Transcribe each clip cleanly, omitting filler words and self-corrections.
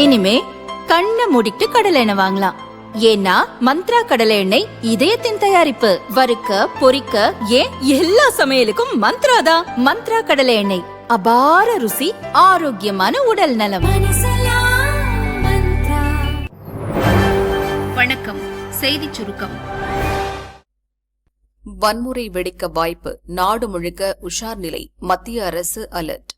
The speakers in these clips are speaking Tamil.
இனிமே கண்ணை மூடிட்டு கடலை எண்ணெய் வாங்கலாம். ஏன்னா மந்த்ரா கடலை எண்ணெய் இதயத்தின் தயாரிப்பு. வறுக்க பொரிக்க ஏன் எல்லா சமையலுக்கும் மந்த்ரா தான். மந்த்ரா கடலை எண்ணெய், அபார ருசி, ஆரோக்கியமான உடல் நலம். வணக்கம். செய்தி சுருக்கம். வன்முறை வெடிக்க வாய்ப்பு, நாடு முழுக்க உஷார் நிலை, மத்திய அரசு அலர்ட்.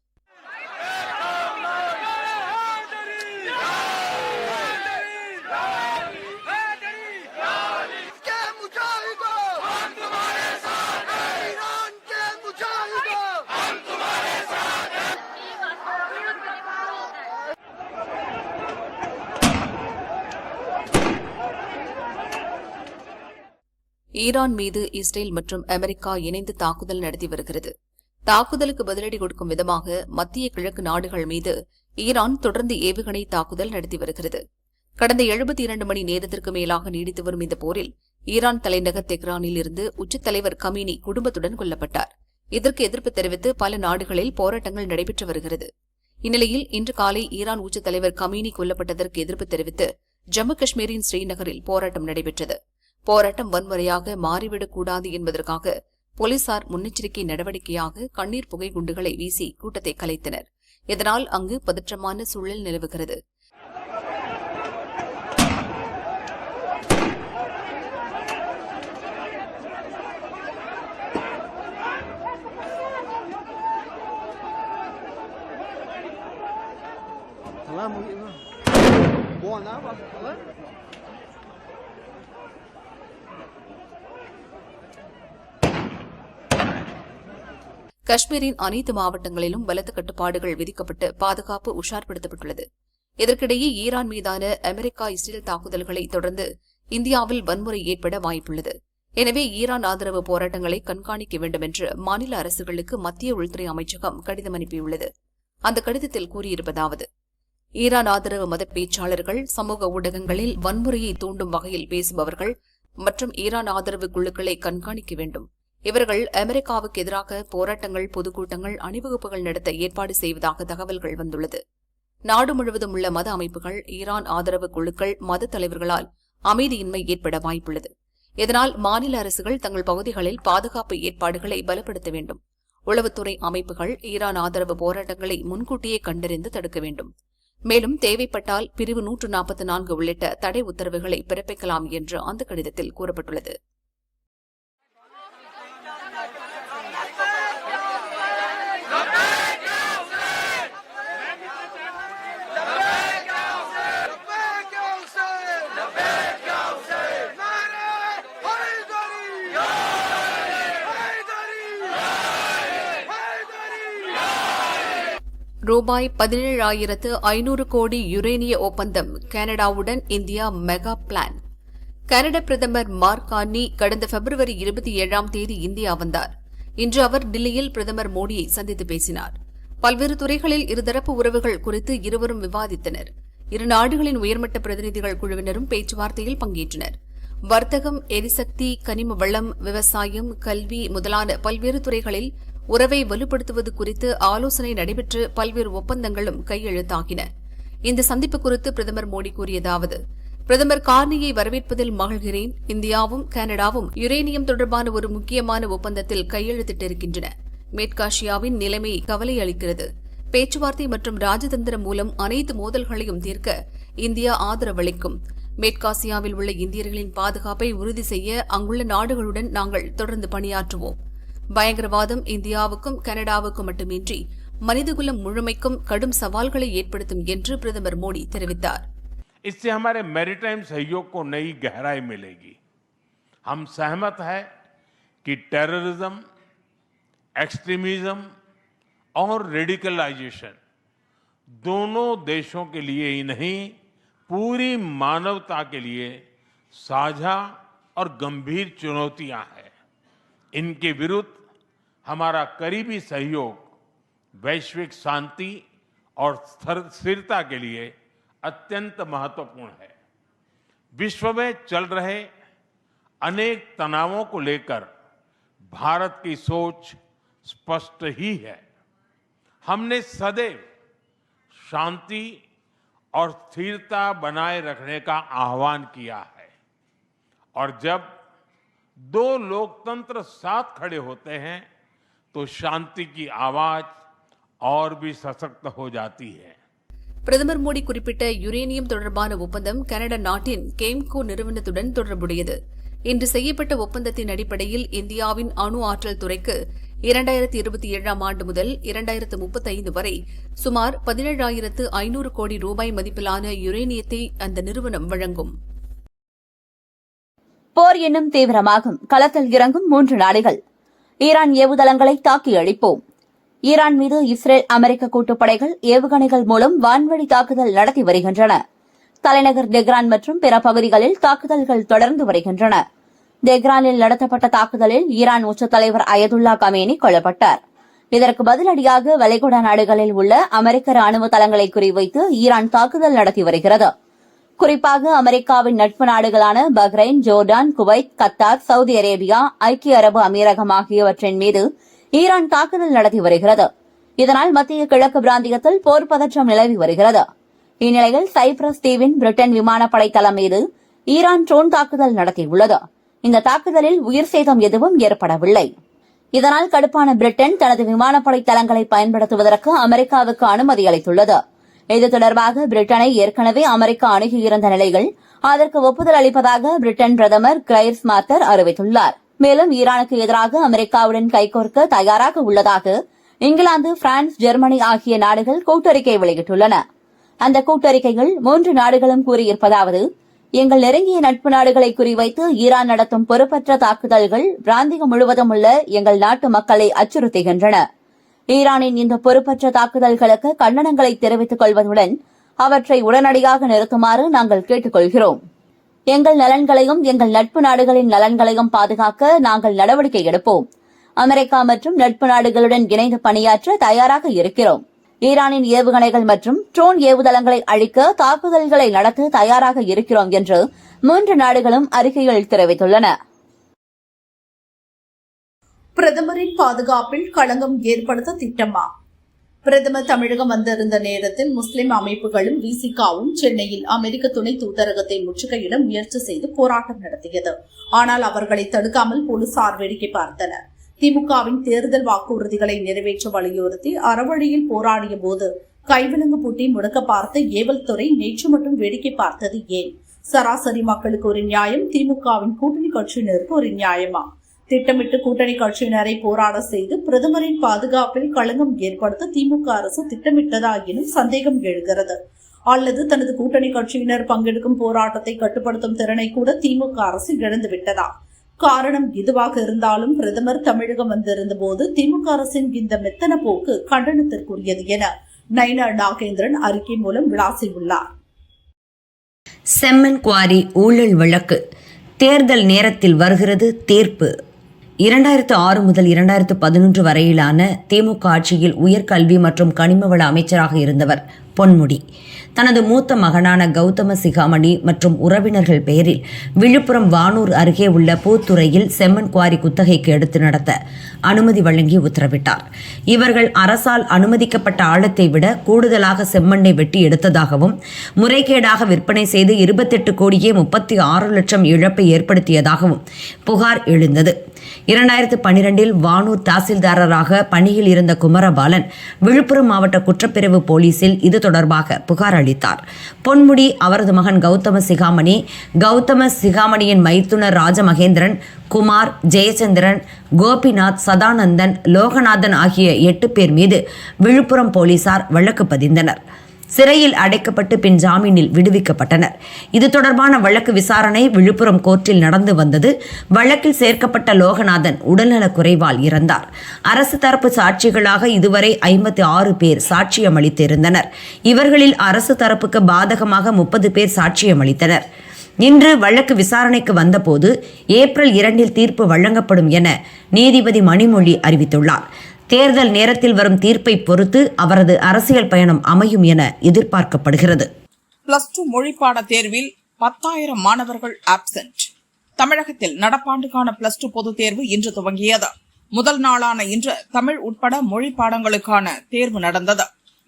ஈரான் மீது இஸ்ரேல் மற்றும் அமெரிக்கா இணைந்து தாக்குதல் நடத்தி வருகிறது. தாக்குதலுக்கு பதிலடி கொடுக்கும் விதமாக மத்திய கிழக்கு நாடுகள் மீது ஈரான் தொடர்ந்து ஏவுகணை தாக்குதல் நடத்தி வருகிறது. கடந்த 72 மணி நேரத்திற்கு மேலாக நீடித்து வரும் இந்த போரில் ஈரான் தலைநகர் தெஹ்ரானில் இருந்து உச்சத் தலைவர் கமீனி குடும்பத்துடன் கொல்லப்பட்டார். இதற்கு எதிர்ப்பு தெரிவித்து பல நாடுகளில் போராட்டங்கள் நடைபெற்று வருகிறது. இந்நிலையில் இன்று காலை ஈரான் உச்சத் தலைவர் கமீனி கொல்லப்பட்டதற்கு எதிர்ப்பு தெரிவித்து ஜம்மு காஷ்மீரின் ஸ்ரீநகரில் போராட்டம் நடைபெற்றது. போராட்டம் வன்முறையாக மாறிவிடக்கூடாது என்பதற்காக போலீசார் முன்னெச்சரிக்கை நடவடிக்கையாக கண்ணீர் புகை குண்டுகளை வீசி கூட்டத்தை கலைத்தனர். இதனால் அங்கு பதற்றமான சூழல் நிலவுகிறது. காஷ்மீரின் அனைத்து மாவட்டங்களிலும் பலத்த கட்டுப்பாடுகள் விதிக்கப்பட்டு பாதுகாப்பு உஷார்படுத்தப்பட்டுள்ளது. இதற்கிடையே ஈரான் மீதான அமெரிக்கா இஸ்ரேல் தாக்குதல்களை தொடர்ந்து இந்தியாவில் வன்முறை ஏற்பட வாய்ப்புள்ளது. எனவே ஈரான் ஆதரவு போராட்டங்களை கண்காணிக்க வேண்டும் என்று மாநில அரசுகளுக்கு மத்திய உள்துறை அமைச்சகம் கடிதம் அனுப்பியுள்ளது. அந்த கடிதத்தில் கூறியிருப்பதாவது: ஈரான் ஆதரவு மத பேச்சாளர்கள், சமூக ஊடகங்களில் வன்முறையை தூண்டும் வகையில் பேசுபவர்கள் மற்றும் ஈரான் ஆதரவு குழுக்களை கண்காணிக்க வேண்டும். இவர்கள் அமெரிக்காவுக்கு எதிராக போராட்டங்கள், பொதுக்கூட்டங்கள், அணிவகுப்புகள் நடத்த ஏற்பாடு செய்வதாக தகவல்கள் வந்துள்ளது. நாடு முழுவதும் உள்ள மத அமைப்புகள், ஈரான் ஆதரவு குழுக்கள், மத தலைவர்களால் அமைதியின்மை ஏற்பட வாய்ப்புள்ளது. இதனால் மாநில அரசுகள் தங்கள் பகுதிகளில் பாதுகாப்பு ஏற்பாடுகளை பலப்படுத்த வேண்டும். உளவுத்துறை அமைப்புகள் ஈரான் ஆதரவு போராட்டங்களை முன்கூட்டியே கண்டறிந்து தடுக்க வேண்டும். மேலும் தேவைப்பட்டால் பிரிவு 144 உள்ளிட்ட தடை உத்தரவுகளை பிறப்பிக்கலாம் என்று அந்த கடிதத்தில் கூறப்பட்டுள்ளது. ரூபாய் 17,500 கோடி யுரேனிய ஒப்பந்தம், கனடாவுடன் இந்தியா மெகா பிளான். கனடா பிரதமர் மார்க் கார்னி கடந்த பிப்ரவரி 27ஆம் தேதி இந்தியா வந்தார். இன்று அவர் டில்லியில் பிரதமர் மோடியை சந்தித்து பேசினார். பல்வேறு துறைகளில் இருதரப்பு உறவுகள் குறித்து இருவரும் விவாதித்தனர். இரு நாடுகளின் உயர்மட்ட பிரதிநிதிகள் குழுவினரும் பேச்சுவார்த்தையில் பங்கேற்றனர். வர்த்தகம், எரிசக்தி, கனிம வளம், விவசாயம், கல்வி முதலான பல்வேறு துறைகளில் உறவை வலுப்படுத்துவது குறித்து ஆலோசனை நடைபெற்று பல்வேறு ஒப்பந்தங்களும் கையெழுத்தாகின. இந்த சந்திப்பு குறித்து பிரதமர் மோடி கூறியதாவது: பிரதமர் கார்னியை வரவேற்பதில் மகிழ்கிறேன். இந்தியாவும் கனடாவும் யுரேனியம் தொடர்பான ஒரு முக்கியமான ஒப்பந்தத்தில் கையெழுத்திட்டிருக்கின்றன. மேற்காசியாவின் நிலைமை கவலை அளிக்கிறது. பேச்சுவார்த்தை மற்றும் ராஜதந்திரம் மூலம் அனைத்து மோதல்களையும் தீர்க்க இந்தியா ஆதரவளிக்கும். மேற்காசியாவில் உள்ள இந்தியர்களின் பாதுகாப்பை உறுதி செய்ய அங்குள்ள நாடுகளுடன் நாங்கள் தொடர்ந்து பணியாற்றுவோம். பயங்கரவாதம் இந்தியாவுக்கும் கனடாவுக்கும் மட்டுமின்றி மனிதகுலம் முழுமைக்கும் கடும் சவால்களை ஏற்படுத்தும் என்று பிரதமர் மோடி தெரிவித்தார். इससे हमारे मैरीटाइम सहयोग को नई गहराई मिलेगी. हम सहमत हैं कि टेररिज्म, एक्सट्रीमिज्म और रेडिकलाइजेशन दोनों देशों के लिए ही नहीं, पूरी मानवता के लिए साझा और गंभीर चुनौतियां हैं. इनके विरुद्ध हमारा करीबी सहयोग वैश्विक शांति और स्थिरता के लिए अत्यंत महत्वपूर्ण है. विश्व में चल रहे अनेक तनावों को लेकर भारत की सोच स्पष्ट ही है. हमने सदैव शांति और स्थिरता बनाए रखने का आह्वान किया है। और जब दो लोकतंत्र साथ खड़े होते हैं तो शांति की आवाज और भी सशक्त हो जाती है। பிரதமர் மோடி குறிப்பிட்ட யுரேனியம் தொடர்பான ஒப்பந்தம் கனடா நாட்டின் கேம்கோ நிறுவனத்துடன் தொடர்புடையது. இன்று செய்யப்பட்ட ஒப்பந்தத்தின் அடிப்படையில் இந்தியாவின் அணு ஆற்றல் துறைக்கு 2027ஆம் ஆண்டு முதல் 2035 வரை சுமார் 17,500 கோடி ரூபாய் மதிப்பிலான யுரேனியத்தை அந்த நிறுவனம் வழங்கும். போர் என்னும் தீவிரமாகும் களத்தில் இறங்கும் 3 நாடுகள். ஈரான் ஏவுதளங்களை தாக்கி அழிப்போம். ஈரான் மீது இஸ்ரேல் அமெரிக்க கூட்டுப்படைகள் ஏவுகணைகள் மூலம் வான்வழி தாக்குதல் நடத்தி வருகின்றன. தலைநகர் தெஹ்ரான் மற்றும் பிற பகுதிகளில் தாக்குதல்கள் தொடர்ந்து வருகின்றன. தெஹ்ரானில் நடத்தப்பட்ட தாக்குதலில் ஈரான் உச்சத் தலைவர் அயதுல்லா கமேனி கொல்லப்பட்டார். இதற்கு பதிலடியாக வளைகுடா நாடுகளில் உள்ள அமெரிக்க ராணுவ தளங்களை குறிவைத்து ஈரான் தாக்குதல் நடத்தி வருகிறது. குறிப்பாக அமெரிக்காவின் நட்பு நாடுகளான Bahrain, Jordan, Kuwait, Qatar, Saudi Arabia, ஐக்கிய அரபு அமீரகம் ஆகியவற்றின் மீது ஈரான் தாக்குதல் நடத்தி வருகிறது. இதனால் மத்திய கிழக்கு பிராந்தியத்தில் போர் பதற்றம் நிலவி வருகிறது. இந்நிலையில் சைப்ரஸ் தீவின் பிரிட்டன் விமானப்படை தளம் மீது ஈரான் ட்ரோன் தாக்குதல் நடத்தியுள்ளது. இந்த தாக்குதலில் உயிர் சேதம் எதுவும் ஏற்படவில்லை. இதனால் கடுப்பான பிரிட்டன் தனது விமானப்படை தளங்களை பயன்படுத்துவதற்கு அமெரிக்காவுக்கு அனுமதி அளித்துள்ளது. இது தொடர்பாக பிரிட்டனை ஏற்கனவே அமெரிக்கா அணுகியிருந்த நிலையில் அதற்கு ஒப்புதல் அளிப்பதாக பிரிட்டன் பிரதமர் கிரைர் ஸ்மார்ட்டர் அறிவித்துள்ளார். மேலும் ஈரானுக்கு எதிராக அமெரிக்காவுடன் கைகோர்க்க தயாராக உள்ளதாக இங்கிலாந்து, பிரான்ஸ், ஜெர்மனி ஆகிய நாடுகள் கூட்டறிக்கை வெளியிட்டுள்ளன. அந்த கூட்டறிக்கைகள் 3 நாடுகளும் கூறியிருப்பதாவது: எங்கள் நெருங்கிய நட்பு நாடுகளை குறிவைத்து ஈரான் நடத்தும் பொறுப்பற்ற தாக்குதல்கள் பிராந்தியம் முழுவதும் உள்ள எங்கள் நாட்டு மக்களை அச்சுறுத்துகின்றன. ஈரானின் இந்த பொறுப்பற்ற தாக்குதல்களுக்கு கண்டனங்களை தெரிவித்துக் கொள்வதுடன் அவற்றை உடனடியாக நிறுத்துமாறு நாங்கள் கேட்டுக் கொள்கிறோம். எங்கள் நலன்களையும் எங்கள் நட்பு நாடுகளின் நலன்களையும் பாதுகாக்க நாங்கள் நடவடிக்கை எடுப்போம். அமெரிக்கா மற்றும் நட்பு நாடுகளுடன் இணைந்து பணியாற்ற தயாராக இருக்கிறோம். ஈரானின் ஏவுகணைகள் மற்றும் ட்ரோன் ஏவுதளங்களை அழிக்க தாக்குதல்களை நடத்த தயாராக இருக்கிறோம் என்று 3 நாடுகளும் அறிக்கையில் தெரிவித்துள்ளன. பிரதமரின் பாதுகாப்பில் களங்கம் ஏற்படுத்த திட்டமா? பிரதமர் தமிழகம் வந்திருந்த நேரத்தில் முஸ்லிம் அமைப்புகளும் விசிகாவும் சென்னையில் அமெரிக்க துணை தூதரகத்தை முற்றுகையிட முயற்சி செய்து போராட்டம் நடத்தியது. ஆனால் அவர்களை தடுக்காமல் போலீசார் வேடிக்கை பார்த்தனர். திமுகவின் தேர்தல் வாக்குறுதிகளை நிறைவேற்ற வலியுறுத்தி அறவழியில் போராடிய போது கைவிலங்கு பூட்டி முடக்க பார்த்த ஏவல் துறை நேற்று மட்டும் வேடிக்கை பார்த்தது ஏன்? சராசரி மக்களுக்கு ஒரு நியாயம், திமுகவின் கூட்டணி கட்சியினருக்கு ஒரு நியாயமா? திட்டமிட்டு கூட்டணி கட்சியினரை போராட செய்து பிரதமரின் பாதுகாப்பில் களங்கம் ஏற்படுத்த திமுக அரசு திட்டமிட்டதா எனும் சந்தேகம் எழுகிறது. அல்லது தனது கூட்டணி கட்சியினர் பங்கெடுக்கும் போராட்டத்தை கட்டுப்படுத்தும் திறனை கூட திமுக அரசு இழந்துவிட்டதா? காரணம் எதுவாக இருந்தாலும் பிரதமர் தமிழகம் வந்திருந்த போது திமுக அரசின் இந்த மெத்தன போக்கு கண்டனத்திற்குரியது என நயினா நாகேந்திரன் அறிக்கை மூலம் விளாசியுள்ளார். செம்மன் குவாரி ஊழல் வழக்கு தேர்தல் நேரத்தில் வருகிறது தீர்ப்பு. 2006 முதல் 2011 வரையிலான திமுக ஆட்சியில் உயர்கல்வி மற்றும் கனிமவள அமைச்சராக இருந்தவர் பொன்முடி தனது மூத்த மகனான கௌதம சிகாமணி மற்றும் உறவினர்கள் பெயரில் விழுப்புரம் வானூர் அருகே உள்ள பூத்துறையில் செம்மன் குவாரி குத்தகைக்கு எடுத்து நடத்த அனுமதி வழங்கி உத்தரவிட்டார். இவர்கள் அரசால் அனுமதிக்கப்பட்ட ஆழத்தை விட கூடுதலாக செம்மண்ணை வெட்டி எடுத்ததாகவும் முறைகேடாக விற்பனை செய்து 28 கோடியே 36 லட்சம் இழப்பை ஏற்படுத்தியதாகவும் புகார் எழுந்தது. 2012 வானூர் தாசில்தாரராக பணியில் இருந்த குமரபாலன் விழுப்புரம் மாவட்ட குற்றப்பிரிவு போலீசில் இது தொடர்பாக புகார் அளித்தார். பொன்முடி, அவரது மகன் கௌதம சிகாமணியின் மைத்துனர் ராஜமகேந்திரன், குமார், ஜெயச்சந்திரன், கோபிநாத், சதானந்தன், லோகநாதன் ஆகிய 8 பேர் மீது விழுப்புரம் போலீசார் வழக்கு பதிந்தனர். சிறையில் அடைக்கப்பட்டு பின் ஜாமீனில் விடுவிக்கப்பட்டனர். இது தொடர்பான வழக்கு விசாரணை விழுப்புரம் கோர்ட்டில் நடந்து வந்தது. வழக்கில் சேர்க்கப்பட்ட லோகநாதன் உடல்நலக் குறைவால் இறந்தார். அரசு தரப்பு சாட்சிகளாக இதுவரை 56 பேர் சாட்சியமளித்திருந்தனர். இவர்களில் அரசு தரப்புக்கு பாதகமாக 30 பேர் சாட்சியமளித்தனர். இன்று வழக்கு விசாரணைக்கு வந்தபோது ஏப்ரல் 2 தீர்ப்பு வழங்கப்படும் என நீதிபதி மணிமொழி அறிவித்துள்ளார். தேர்தல் நேரத்தில் வரும் தீர்ப்பை பொறுத்து அவரது அரசியல் பயணம் அமையும் என எதிர்பார்க்கப்படுகிறது. +2 மொழிப்பாட தேர்வில் 10,000 மாணவர்கள் ஆப்சென்ட். தமிழகத்தில் நடப்பாண்டுக்கான +2 பொதுத் தேர்வு இன்று துவங்கியது. முதல் நாளான இன்று தமிழ் உட்பட மொழி பாடங்களுக்கான தேர்வு நடந்தது.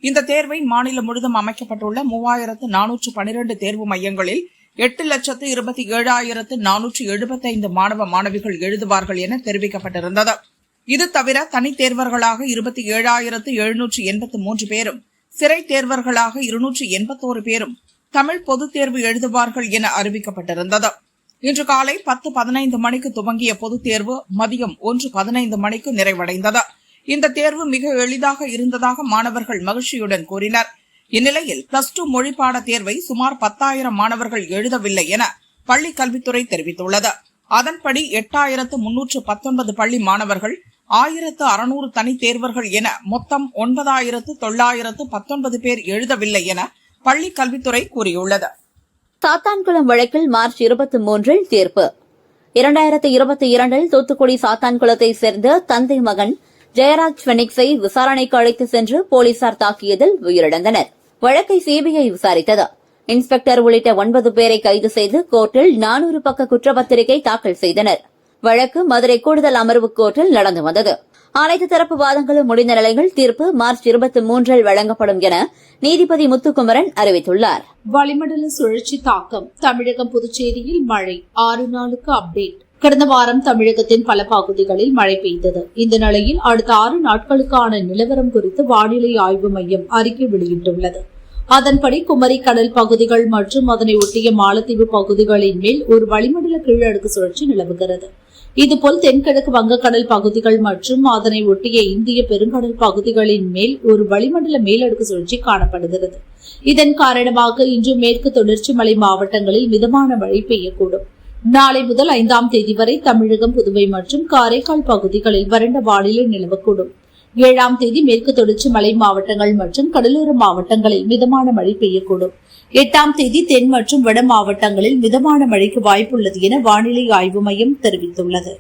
இந்த தேர்வை மாநிலம் முழுவதும் அமைக்கப்பட்டுள்ள 3412 தேர்வு மையங்களில் 8,27,475 மாணவ மாணவிகள் எழுதுவார்கள் என தெரிவிக்கப்பட்டிருந்தது. இது தவிர தனித் தேர்வர்களாக 27,783 பேரும், சிறை தேர்வர்களாக 281 பேரும் தமிழ் பொதுத் தேர்வு எழுதுவார்கள் என அறிவிக்கப்பட்டிருந்தது. இன்று காலை 10:15 மணிக்கு துவங்கிய பொதுத் தேர்வு மதியம் 1:15 மணிக்கு நிறைவடைந்தது. இந்த தேர்வு மிக எளிதாக இருந்ததாக மாணவர்கள் மகிழ்ச்சியுடன் கூறினர். இந்நிலையில் +2 மொழிப்பாட தேர்வை சுமார் 10,000 மாணவர்கள் எழுதவில்லை என பள்ளிக் கல்வித்துறை தெரிவித்துள்ளது. அதன்படி 8,319 பள்ளி மாணவர்கள், 1,600 தனித் தேர்வர்கள் என மொத்தம் 9,919 பேர் எழுதவில்லை என பள்ளிக் கல்வித்துறை கூறியுள்ளது. சாத்தான்குளம் வழக்கில் மார்ச் 23 தீர்ப்பு. 2022 தூத்துக்குடி சாத்தான்குளத்தை சேர்ந்த தந்தை மகன் ஜெயராஜ் பெனிக்ஸை விசாரணைக்கு அழைத்து சென்று போலீசார் தாக்கியதில் உயிரிழந்தனர். வழக்கை சிபிஐ விசாரித்தது. இன்ஸ்பெக்டர் உள்ளிட்ட 9 பேரை கைது செய்து கோர்ட்டில் 400 பக்க குற்றப்பத்திரிகை தாக்கல் செய்தனர். வழக்கு மதுரை கூடுதல் அமர்வு கோர்ட்டில் நடந்து வந்தது. அனைத்து தரப்பு வாதங்களும் முடிந்த நிலையில் தீர்ப்பு மார்ச் 23 வழங்கப்படும் என நீதிபதி முத்துக்குமரன் அறிவித்துள்ளார். வளிமண்டல சுழற்சி தாக்கம். தமிழகம் புதுச்சேரியில் மழை 6 நாளுக்கு அப்டேட். கடந்த வாரம் தமிழகத்தின் பல பகுதிகளில் மழை பெய்தது. இந்த நிலையில் அடுத்த 6 நாட்களுக்கான நிலவரம் குறித்து வானிலை ஆய்வு மையம் அறிக்கை வெளியிட்டுள்ளது. அதன்படி குமரி கடல் பகுதிகள் மற்றும் அதனை ஒட்டிய மாலத்தீவு பகுதிகளின் மேல் ஒரு வளிமண்டல கீழடுக்கு சுழற்சி நிலவுகிறது. இதுபோல் தென்கிழக்கு வங்கக்கடல் பகுதிகள் மற்றும் அதனை ஒட்டிய இந்திய பெருங்கடல் பகுதிகளின் மேல் ஒரு வளிமண்டல மேலடுக்கு சுழற்சி காணப்படுகிறது. இதன் காரணமாக இன்று மேற்கு தொடர்ச்சி மலை மாவட்டங்களில் மிதமான மழை பெய்யக்கூடும். நாளை முதல் 5ஆம் தேதி வரை தமிழகம், புதுவை மற்றும் காரைக்கால் பகுதிகளில் வறண்ட வானிலை நிலவக்கூடும். 7ஆம் தேதி மேற்கு தொடர்ச்சி மலை மாவட்டங்கள் மற்றும் கடலோர மாவட்டங்களில் மிதமான மழை பெய்யக்கூடும். 8ஆம் தேதி தென் மற்றும் வட மாவட்டங்களில் மிதமான மழைக்கு வாய்ப்புள்ளது என வானிலை ஆய்வு மையம் தெரிவித்துள்ளது.